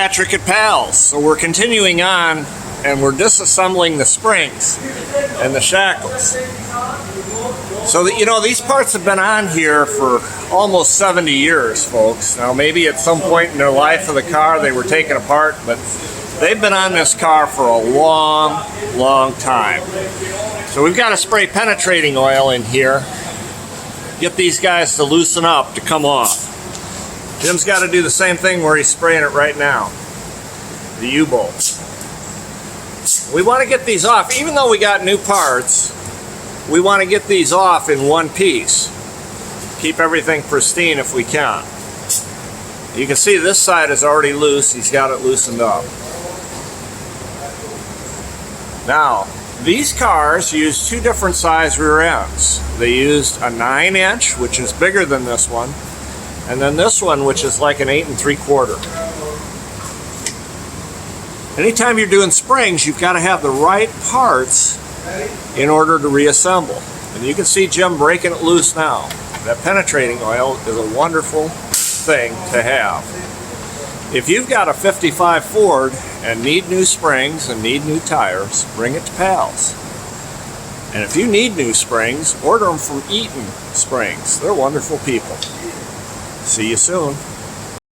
Patrick at Pals. So we're continuing on and we're disassembling the springs and the shackles. So that, you know, these parts have been on here for almost 70 years, folks. Now maybe at some point in their life of the car they were taken apart, but they've been on this car for a long time. So we've got to spray penetrating oil in here, get these guys to loosen up, to come off. Jim's got to do the same thing where he's spraying it right now, the U-bolts. We want to get these off. Even though we got new parts, we want to get these off in one piece. Keep everything pristine if we can. You can see this side is already loose. He's got it loosened up. Now, these cars use two different size rear ends. They used a 9-inch, which is bigger than this one, and then this one, which is like an 8 3/4. Anytime you're doing springs, you've got to have the right parts in order to reassemble. And you can see Jim breaking it loose now. That penetrating oil is a wonderful thing to have. If you've got a 55 Ford and need new springs and need new tires, bring it to Pals. And if you need new springs, order them from Eaton Springs. They're wonderful people. See you soon.